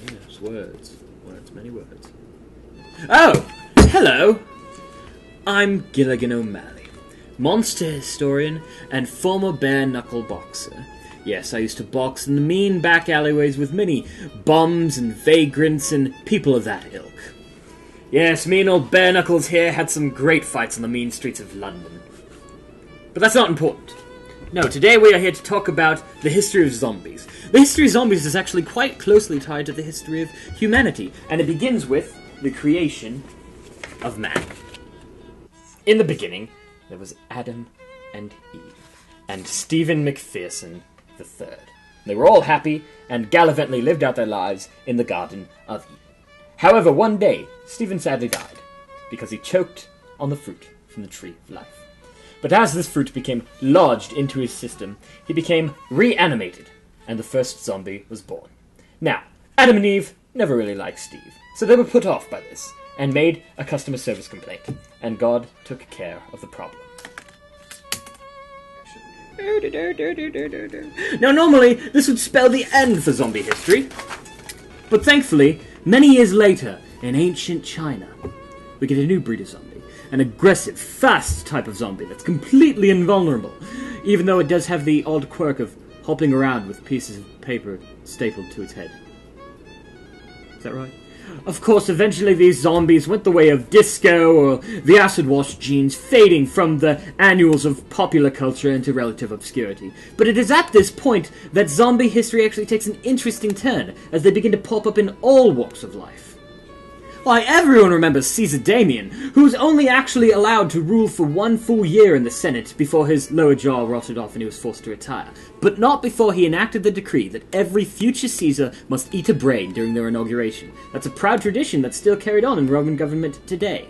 Yes, words. Words, many words. Oh! Hello! I'm Gilligan O'Malley, monster historian and former bare-knuckle boxer. Yes, I used to box in the mean back alleyways with many bums and vagrants and people of that ilk. Yes, me and old Bare Knuckles here had some great fights on the mean streets of London. But that's not important. No, today we are here to talk about the history of zombies. The history of zombies is actually quite closely tied to the history of humanity, and it begins with the creation of man. In the beginning, there was Adam and Eve, and Stephen McPherson III. They were all happy and gallantly lived out their lives in the Garden of Eden. However, one day, Stephen sadly died, because he choked on the fruit from the Tree of Life. But as this fruit became lodged into his system, he became reanimated, and the first zombie was born. Now, Adam and Eve never really liked Steve, so they were put off by this, and made a customer service complaint, and God took care of the problem. Now, normally, this would spell the end for zombie history, but thankfully, many years later, in ancient China, we get a new breed of zombie. An aggressive, fast type of zombie that's completely invulnerable, even though it does have the odd quirk of hopping around with pieces of paper stapled to its head. Is that right? Of course, eventually these zombies went the way of disco or the acid-wash genes, fading from the annals of popular culture into relative obscurity. But it is at this point that zombie history actually takes an interesting turn, as they begin to pop up in all walks of life. Why, everyone remembers Caesar Damian, who was only actually allowed to rule for 1 full year in the Senate before his lower jaw rotted off and he was forced to retire, but not before he enacted the decree that every future Caesar must eat a brain during their inauguration. That's a proud tradition that's still carried on in Roman government today.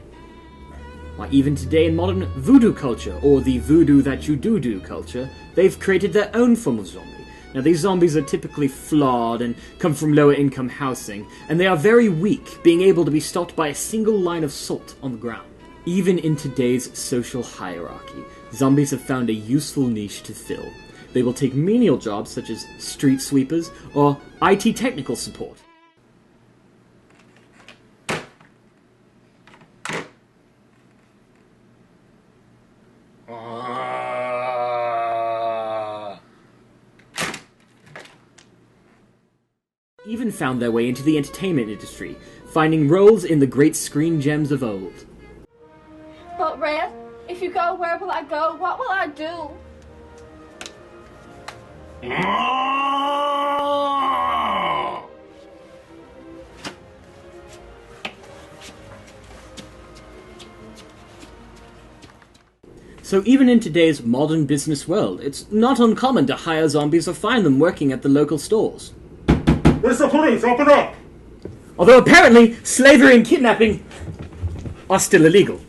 Why, even today in modern voodoo culture, or the voodoo that you do culture, they've created their own form of zombie. Now, these zombies are typically flawed and come from lower-income housing, and they are very weak, being able to be stopped by a single line of salt on the ground. Even in today's social hierarchy, zombies have found a useful niche to fill. They will take menial jobs such as street sweepers or IT technical support. Even found their way into the entertainment industry, finding roles in the great screen gems of old. But Red, if you go, where will I go? What will I do? So even in today's modern business world, it's not uncommon to hire zombies or find them working at the local stores. Where's the police? Open up! Although apparently, slavery and kidnapping are still illegal.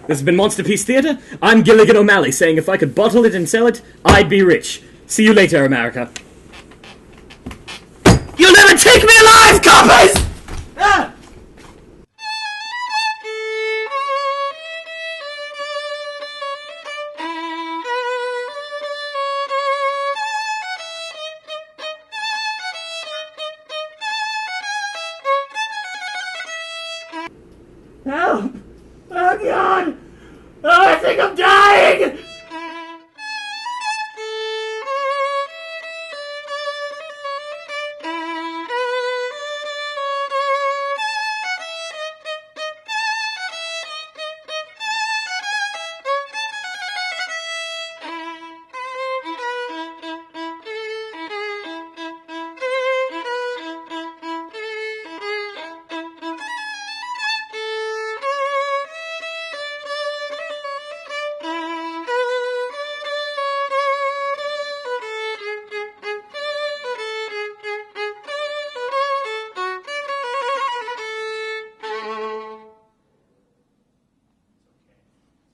This has been Monsterpiece Theater. I'm Gilligan O'Malley, saying if I could bottle it and sell it, I'd be rich. See you later, America. You'll never take me alive, coppers! Ah! Help!